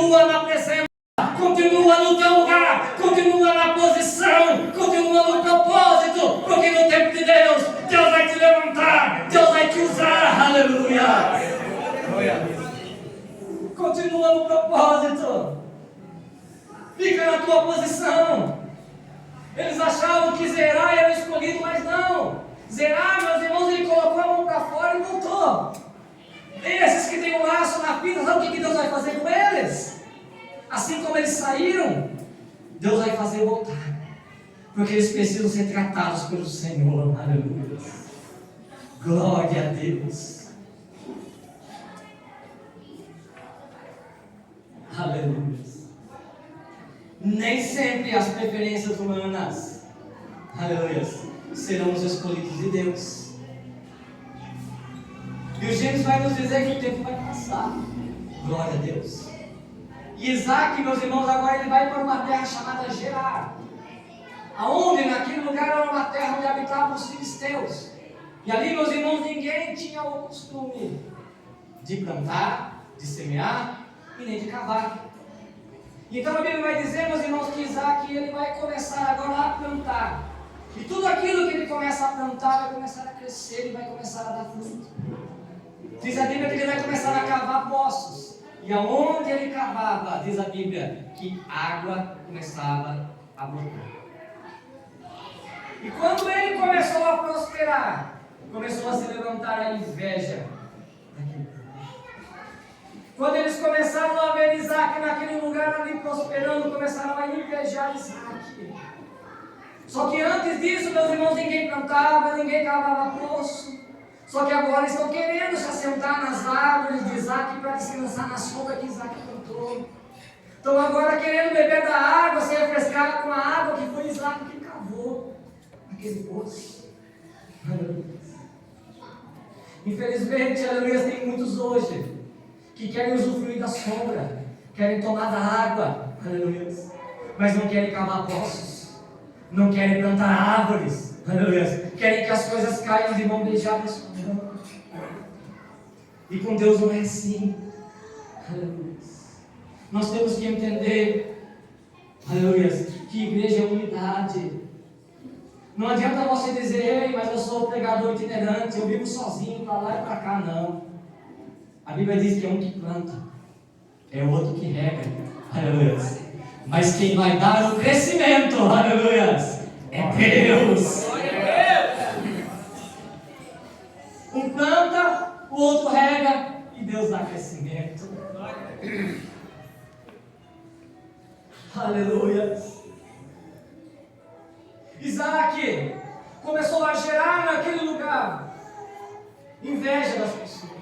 continua na presença, continua no teu lugar, continua na posição, continua no propósito, porque no tempo de Deus, Deus vai te levantar, Deus vai te usar, aleluia. Continua no propósito, fica na tua posição. Eles achavam que Zerar era o escolhido, mas não. Zerar, meus irmãos, ele colocou a mão para fora e voltou. Esses que têm um laço na fita, sabe o que Deus vai fazer com eles? Assim como eles saíram, Deus vai fazer voltar. Porque eles precisam ser tratados pelo Senhor. Aleluia. Glória a Deus. Aleluia. Nem sempre as preferências humanas, aleluia, serão os escolhidos de Deus. E o Gênesis vai nos dizer que o tempo vai passar. Glória a Deus. E Isaac, meus irmãos, agora ele vai para uma terra chamada Gerar. Aonde naquele lugar era uma terra onde habitavam os filisteus. E ali, meus irmãos, ninguém tinha o costume de plantar, de semear e nem de cavar. Então a Bíblia vai dizer, meus irmãos, que Isaac ele vai começar agora a plantar. E tudo aquilo que ele começa a plantar vai começar a crescer e vai começar a dar fruto. Diz a Bíblia que ele vai começar a cavar poços. E aonde ele cavava, diz a Bíblia, que água começava a brotar. E quando ele começou a prosperar, começou a se levantar a inveja daquele povo. Quando eles começaram a ver Isaac naquele lugar ali prosperando, começaram a invejar Isaac. Só que antes disso, meus irmãos, ninguém plantava, ninguém cavava poço. Só que agora estão querendo se assentar nas árvores de Isaac para descansar na sombra que Isaac plantou. Estão agora querendo beber da água, se refrescar com a água que foi Isaac que cavou aquele poço. Infelizmente, aleluia, tem muitos hoje que querem usufruir da sombra, querem tomar da água, aleluia, mas não querem cavar poços, não querem plantar árvores, aleluia, querem que as coisas caiam de mão beijada sua mão. E com Deus não é assim, aleluia. Nós temos que entender, aleluia, que igreja é unidade. Não adianta você dizer, ei, mas eu sou pregador itinerante, eu vivo sozinho para lá e para cá, não. A Bíblia diz que é um que planta, é o outro que rega, aleluia. Mas quem vai dar o crescimento, aleluia, é Deus. Um planta, o outro rega e Deus dá crescimento. Aleluia. Isaac começou a gerar naquele lugar inveja das pessoas.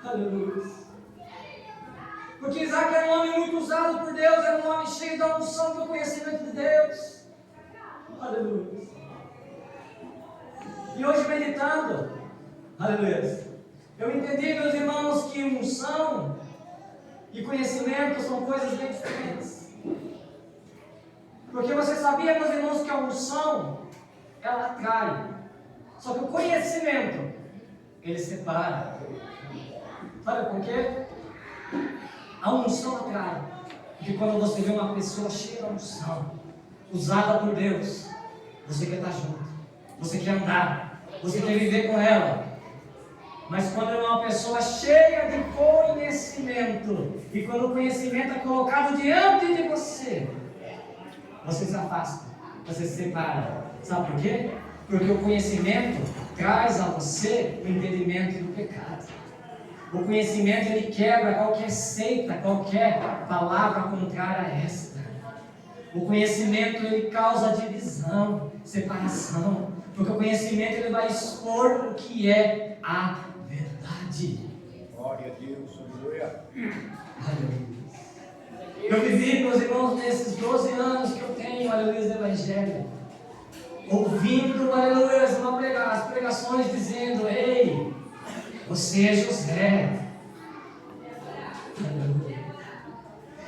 Aleluia. Porque Isaac era um homem muito usado por Deus, era um homem cheio da unção do conhecimento de Deus. Aleluia. E hoje meditando, aleluia, eu entendi, meus irmãos, que unção e conhecimento são coisas bem diferentes. Porque você sabia, meus irmãos, que a unção, ela atrai. Só que o conhecimento, ele separa. Sabe por quê? A unção atrai. Porque quando você vê uma pessoa cheia de unção, usada por Deus, você quer estar junto, você quer andar, você quer viver com ela. Mas quando é uma pessoa cheia de conhecimento, e quando o conhecimento é colocado diante de você, você se afasta, você se separa. Sabe por quê? Porque o conhecimento traz a você o entendimento do pecado. O conhecimento, ele quebra qualquer seita, qualquer palavra contrária a esta. O conhecimento, ele causa divisão, separação. Porque o conhecimento, ele vai expor o que é a verdade. Glória a Deus, aleluia. Aleluia. Eu vivi, meus irmãos, nesses 12 anos que eu tenho, aleluia, do Evangelho, ouvindo, aleluia, as pregações dizendo, ei, você é José. Aleluia.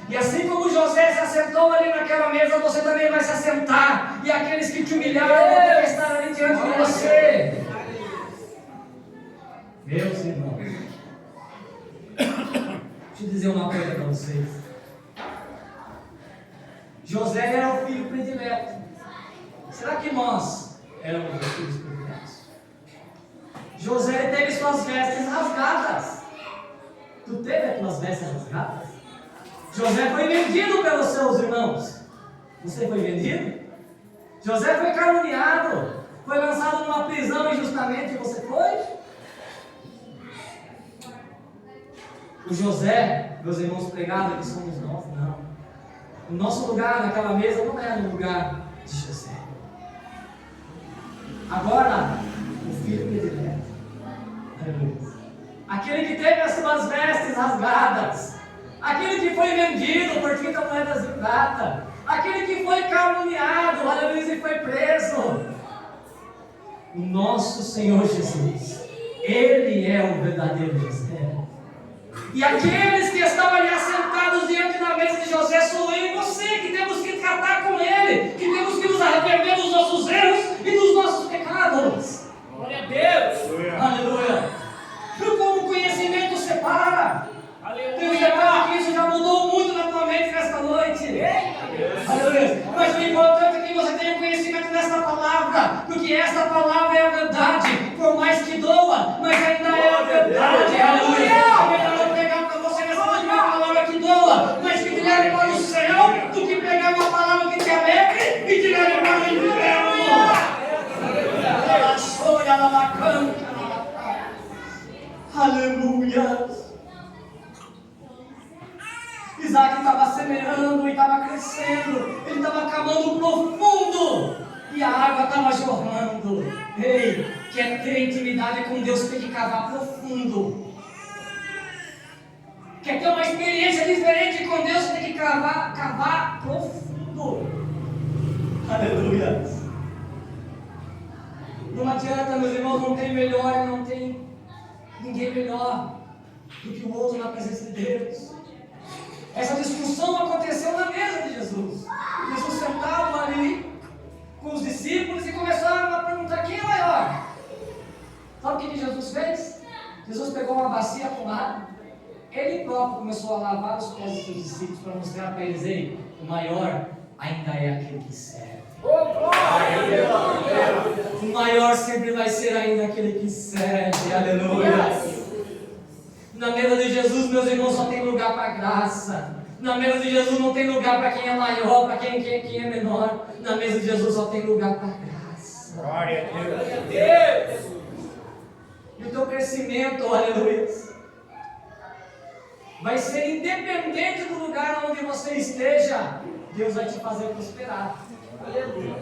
E assim como José se assentou ali naquela mesa, você também vai se assentar. E aqueles que te humilharam vão ter que estar ali diante de você. Meus irmãos, deixa eu dizer uma coisa para vocês. José era o filho predileto. Será que nós éramos os filhos prediletos? José teve suas vestes rasgadas. Tu teve as tuas vestes rasgadas? José foi vendido pelos seus irmãos. Você foi vendido? José foi caluniado. Foi lançado numa prisão injustamente. Você foi? O José, meus irmãos pregados, que somos nós, não. O nosso lugar naquela mesa não era no lugar de José. Agora, o filho predileto. Aleluia. Aquele que teve as suas vestes rasgadas. Aquele que foi vendido por 30 moedas de prata. Aquele que foi caluniado, aleluia, e foi preso. O nosso Senhor Jesus. Ele é o verdadeiro José. E aqueles que estavam ali assentados diante da mesa de José sou eu e você, que temos que tratar com ele, que temos que nos arrepender dos nossos erros e dos nossos pecados. Glória a Deus! Aleluia! Como o conhecimento separa. Tenho certeza que isso já mudou muito na tua mente nesta noite. Aleluia! Mas o importante é que você tenha conhecimento desta palavra, porque esta palavra é a verdade, por mais que doa, mas ainda é a verdade. Aleluia! Mas que te leve para o céu do que pegar uma palavra que te alegre e te leve para o inferno. Aleluia. Isaac estava semeando e estava crescendo. Ele estava cavando profundo e a água estava jorrando. Ei, quer ter intimidade com Deus, tem que cavar profundo. Quer ter uma experiência diferente com Deus, tem que cavar profundo. Aleluia. Não adianta, meus irmãos, não tem melhor, não tem ninguém melhor do que o outro na presença de Deus. Essa discussão aconteceu na mesa de Jesus. Jesus sentado ali com os discípulos e começaram a perguntar quem é maior. Sabe o que Jesus fez? Jesus pegou uma bacia com água. Ele próprio começou a lavar os pés dos seus discípulos para mostrar para eles: ei, o maior ainda é aquele que serve. O maior sempre vai ser ainda aquele que serve. Aleluia. Na mesa de Jesus, meus irmãos, só tem lugar para graça. Na mesa de Jesus não tem lugar para quem é maior, para quem é menor. Na mesa de Jesus só tem lugar para graça. Glória a Deus. E o teu crescimento, aleluia, vai ser independente do lugar onde você esteja. Deus vai te fazer prosperar. Aleluia.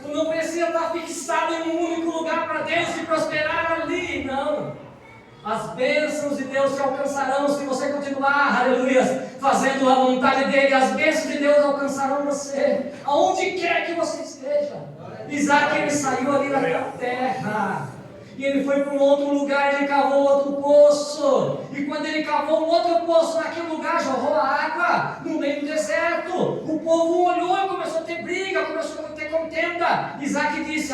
Tu não precisa estar fixado em um único lugar para Deus e prosperar ali, não. As bênçãos de Deus te alcançarão se você continuar, aleluia, fazendo a vontade dele. As bênçãos de Deus alcançarão você, aonde quer que você esteja. Isaac, ele saiu ali daquela terra. E ele foi para um outro lugar, ele cavou outro poço. E quando ele cavou um outro poço, naquele lugar jorrou a água no meio do deserto. O povo olhou e começou a ter briga, começou a ter contenda. Isaac disse: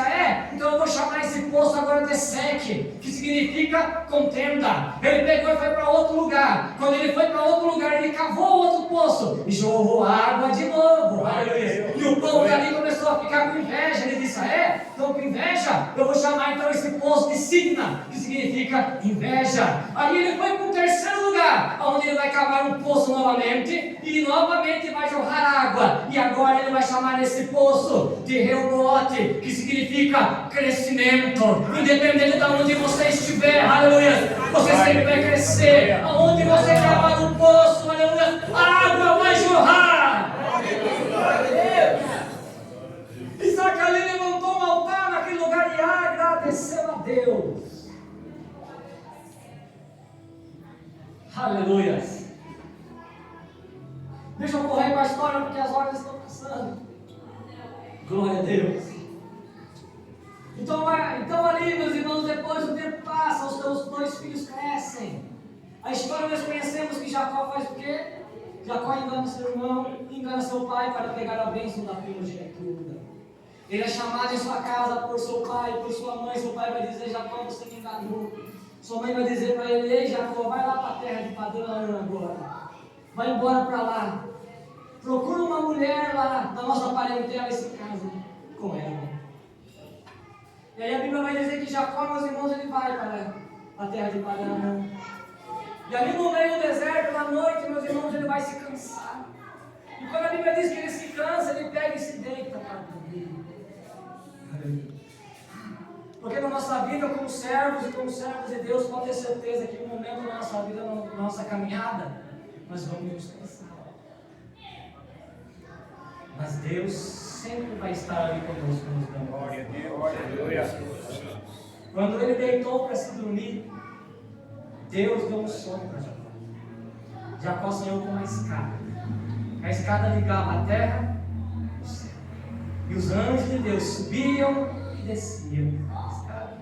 então eu vou chamar esse poço agora de Seque, que significa contenda. Ele pegou e foi para outro lugar. Quando ele foi para outro lugar, ele cavou outro poço e jorrou água de novo. Aleluia. E o povo dali começou a ficar com inveja. Ele disse: então com inveja, eu vou chamar então esse poço de Signa, que significa inveja. Aí ele foi para o terceiro lugar, onde ele vai cavar um poço novamente, e novamente vai jorrar água. E agora ele vai chamar esse poço de Reobote, que significa crescimento. Independente de onde você estiver, aleluia, você sempre vai crescer. Aonde você cavar um poço, aleluia, a água vai jorrar. Isaac ali levantou um altar naquele lugar e agradeceu a Deus. Aleluia. Deixa eu correr com a história porque as horas estão passando. Glória a Deus. Então ali, meus irmãos, depois o tempo passa, os teus dois filhos crescem. A história nós conhecemos que Jacó faz o quê? Jacó engana seu irmão, engana seu pai para pegar a bênção da primogenitura. Ele é chamado em sua casa por seu pai, por sua mãe. Seu pai vai dizer: Jacó, você me enganou. Sua mãe vai dizer para ele: ei, Jacó, vai lá para a terra de Padã agora. Vai embora para lá. procura uma mulher lá da nossa parentela e se casa com ela. E aí a Bíblia vai dizer que Jacó, meus irmãos, ele vai para a terra de Padan. E ali no meio do deserto, na noite, meus irmãos, ele vai se cansar. E quando a Bíblia diz que ele se cansa, ele pega e se deita para dormir. Porque na nossa vida, como servos e como servos de Deus, pode ter certeza que no momento da nossa vida, na nossa caminhada, nós vamos nos cansar. Mas Deus sempre vai estar ali conosco, nos dando glória a Deus. Quando ele deitou para se dormir, Deus deu um sono para Jacó. Jacó sonhou com uma escada. A escada ligava a terra e o céu. E os anjos de Deus subiam e desciam a escada.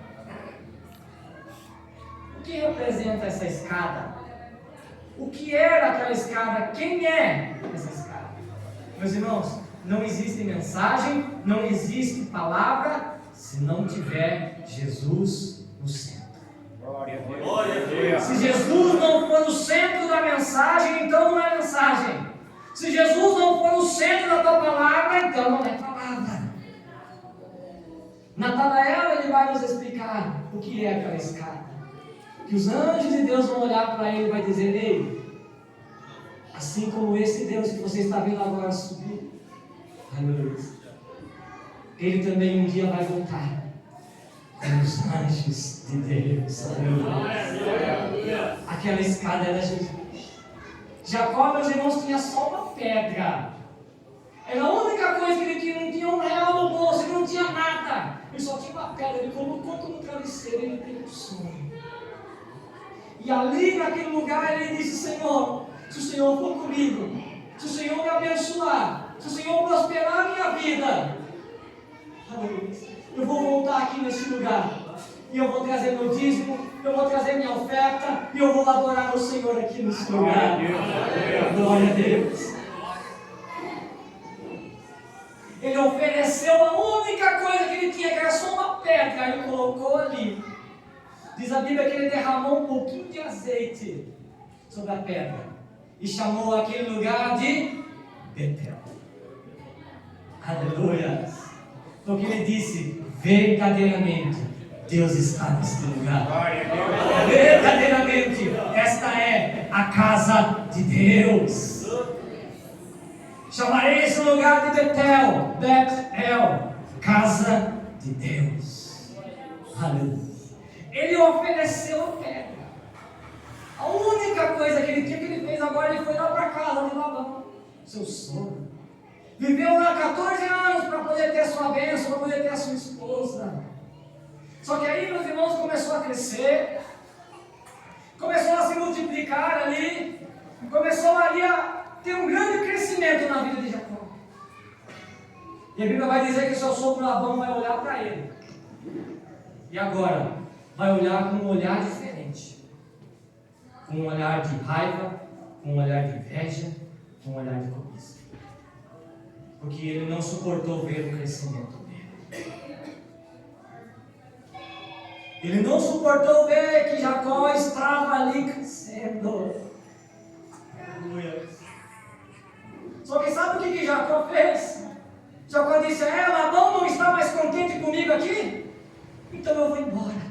O que representa essa escada? O que era aquela escada? Quem é essa escada? Meus irmãos, não existe mensagem, não existe palavra, se não tiver Jesus no centro. Glória a Deus. Se Jesus não for o centro da mensagem, então não é mensagem. Se Jesus não for o centro da tua palavra, então não é palavra. Natanael, ele vai nos explicar o que é aquela escada. Que os anjos de Deus vão olhar para ele e vai dizer: ei, assim como esse Deus que você está vendo agora subir, aleluia, ele também um dia vai voltar com os anjos de Deus. Aleluia. Aquela escada era Jesus. Jacó, meus irmãos, tinha só uma pedra. Era a única coisa que ele tinha. Não tinha um real no bolso, ele não tinha nada. Ele só tinha uma pedra. Ele colocou como travesseiro, ele teve um sonho. E ali naquele lugar ele disse: Senhor, se o Senhor for comigo, se o Senhor me abençoar, se o Senhor prosperar a minha vida, eu vou voltar aqui nesse lugar. E eu vou trazer meu dízimo, eu vou trazer minha oferta, e eu vou adorar o Senhor aqui nesse lugar. Glória a Deus. Ele ofereceu a única coisa que ele tinha, que era só uma pedra, ele colocou ali. Diz a Bíblia que ele derramou um pouquinho de azeite sobre a pedra e chamou aquele lugar de Betel. Aleluia. Porque ele disse: verdadeiramente Deus está neste lugar. Verdadeiramente esta é a casa de Deus. Chamarei esse lugar de Betel, Betel, casa de Deus. Aleluia. Ele ofereceu a pedra. A única coisa que ele tinha, que ele fez agora, ele foi lá para a casa de Labão, seu sogro. Viveu lá 14 anos para poder ter sua bênção, para poder ter a sua esposa. Só que aí, meus irmãos, começou a crescer, começou a se multiplicar ali, começou ali a ter um grande crescimento na vida de Jacó. E a Bíblia vai dizer que o seu sogro Labão vai olhar para ele. E agora, vai olhar com um olhar diferente. Com um olhar de raiva, com um olhar de inveja, com um olhar de cobiça. Porque ele não suportou ver o crescimento dele. Ele não suportou ver que Jacó estava ali crescendo. Aleluia. Só que sabe o que Jacó fez? Jacó disse: Labão não está mais contente comigo aqui? Então eu vou embora.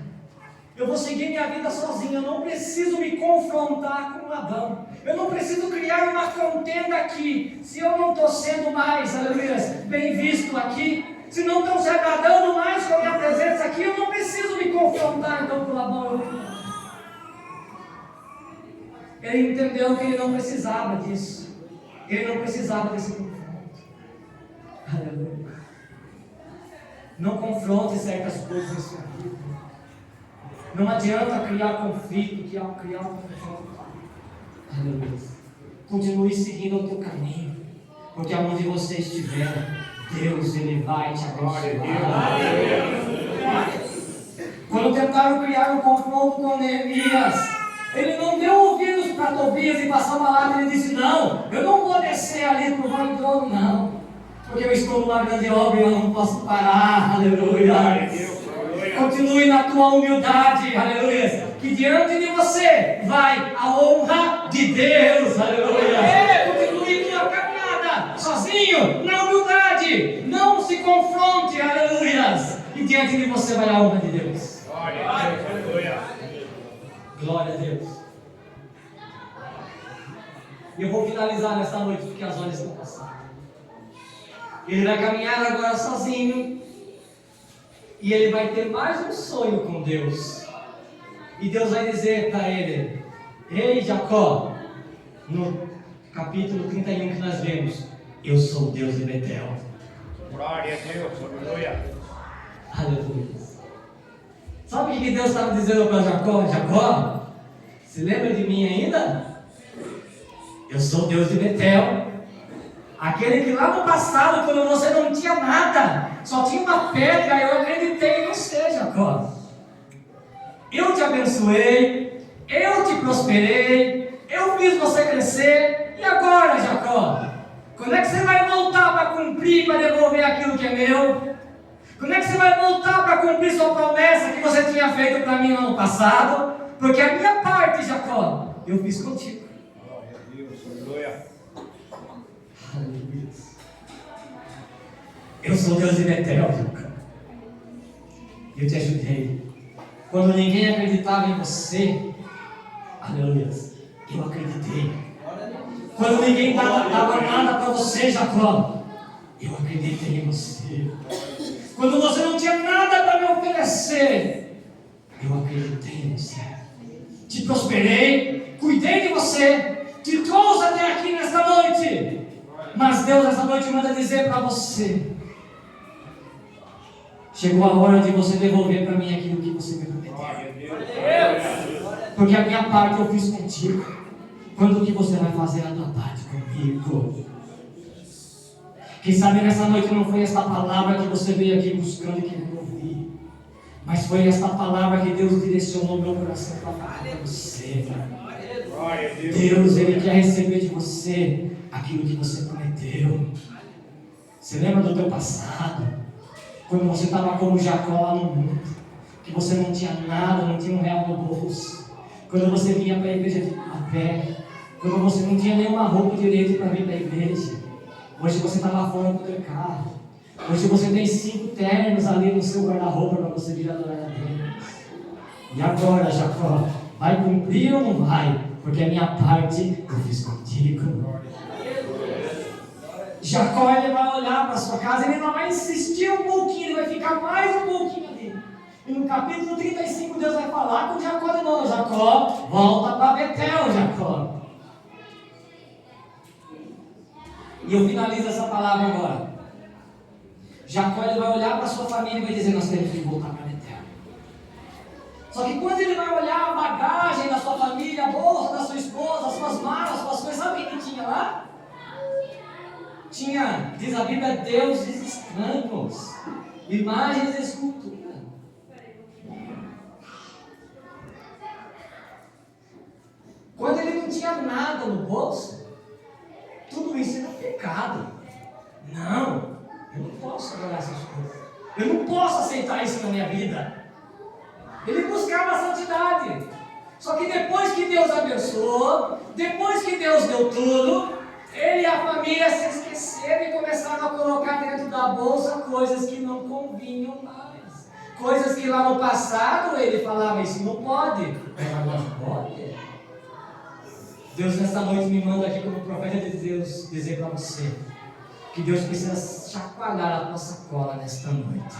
Eu vou seguir minha vida sozinho. Eu não preciso me confrontar com Labão. Eu não preciso criar uma contenda aqui. Se eu não estou sendo mais, aleluia, bem visto aqui, se não estão se agradando mais com a minha presença aqui, eu não preciso me confrontar então com Labão. Ele entendeu que ele não precisava disso. Ele não precisava desse confronto. Aleluia. Não confronte certas coisas em sua vida. Não adianta criar conflito, criar um confronto. Aleluia. Continue seguindo o teu caminho. Porque aonde você estiver, Deus, Ele vai te abençoar. Quando tentaram criar um confronto com Neemias, ele não deu ouvidos para Tobias e passar uma lágrima. Ele disse: não, eu não vou descer ali para o vale do ouro, não. Porque eu estou numa grande obra e eu não posso parar. Aleluia. Continue na tua humildade, aleluia, que diante de você vai a honra de Deus, aleluia. Continue na caminhada, e diante de você vai a honra de Deus. Glória a Deus. Aleluia. Glória a Deus. E eu vou finalizar nesta noite porque as horas estão passando. Ele vai caminhar agora sozinho. E ele vai ter mais um sonho com Deus. E Deus vai dizer para ele: ei Jacó, no capítulo 31 que nós vemos, eu sou o Deus de Betel. Glória a Deus. Aleluia. Aleluia. Sabe o que Deus estava dizendo para Jacó? Jacó, se lembra de mim ainda? Eu sou o Deus de Betel. Aquele que lá no passado, quando você não tinha nada, só tinha uma pedra, eu acreditei em você, Jacó. Eu te abençoei, eu te prosperei, eu fiz você crescer. E agora, Jacó? Quando é que você vai voltar para cumprir, para devolver aquilo que é meu? Quando é que você vai voltar para cumprir sua promessa que você tinha feito para mim no ano passado? Porque a minha parte, Jacó, eu fiz contigo. Glória a Deus. Aleluia. Aleluia. Eu sou Deus de Betel, Jacó. Eu te ajudei. Quando ninguém acreditava em você, aleluia, eu acreditei. Quando ninguém dava nada para você, Jacó, eu acreditei em você. Quando você não tinha nada para me oferecer, eu acreditei em você. Te prosperei, cuidei de você, te trouxe até aqui nesta noite. Mas Deus essa noite manda dizer para você: chegou a hora de você devolver para mim aquilo que você me prometeu. Porque a minha parte eu fiz contigo. Quando que você vai fazer a tua parte comigo? Quem sabe nessa noite não foi essa palavra que você veio aqui buscando e querendo ouvir, mas foi essa palavra que Deus direcionou no meu coração para falar para você. Glória a Deus. Deus, Ele quer receber de você aquilo que você prometeu. Você lembra do teu passado? Quando você estava como Jacó lá no mundo, que você não tinha nada, não tinha um real no bolso. Quando você vinha para a igreja a pé. Quando você não tinha nenhuma roupa direito para vir para a igreja. Hoje você está lá fora do teu carro. Hoje você tem 5 ternos ali no seu guarda-roupa para você vir adorar a Deus. E agora, Jacó, vai cumprir ou não vai? Porque a minha parte eu fiz contigo. Jacó, ele vai olhar para a sua casa, ele não vai insistir um pouquinho, ele vai ficar mais um pouquinho ali. E no capítulo 35 Deus vai falar com Jacó de novo: Jacó, volta para Betel, Jacó. E eu finalizo essa palavra agora. Jacó, ele vai olhar para a sua família e vai dizer: nós temos que voltar para Betel. Só que quando ele vai olhar a bagagem da sua família, a bolsa da sua esposa, as suas malas, as suas coisas, sabe o que tinha lá? Tinha, diz a Bíblia, deuses estranhos, imagens e esculturas. Quando ele não tinha nada no bolso, tudo isso era pecado. Não, eu não posso adorar essas coisas. Eu não posso aceitar isso na minha vida. Ele buscava a santidade. Só que depois que Deus abençoou, depois que Deus deu tudo, ele e a família se esqueceram e começaram a colocar dentro da bolsa coisas que não convinham mais. Coisas que lá no passado ele falava: isso não pode, mas agora pode. Deus nessa noite me manda aqui como profeta de Deus dizer para você que Deus precisa chacoalhar a tua sacola nesta noite.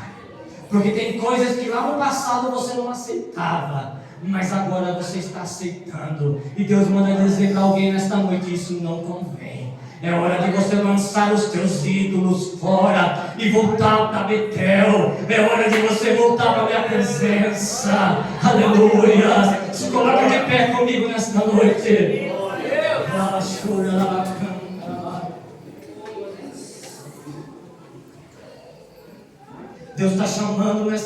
Porque tem coisas que lá no passado você não aceitava, mas agora você está aceitando. E Deus manda dizer para alguém nesta noite: isso não convém. É hora de você lançar os teus ídolos fora e voltar para Betel. É hora de você voltar para a minha presença. Aleluia. Se coloca de pé comigo nesta noite. Deus está chamando nesta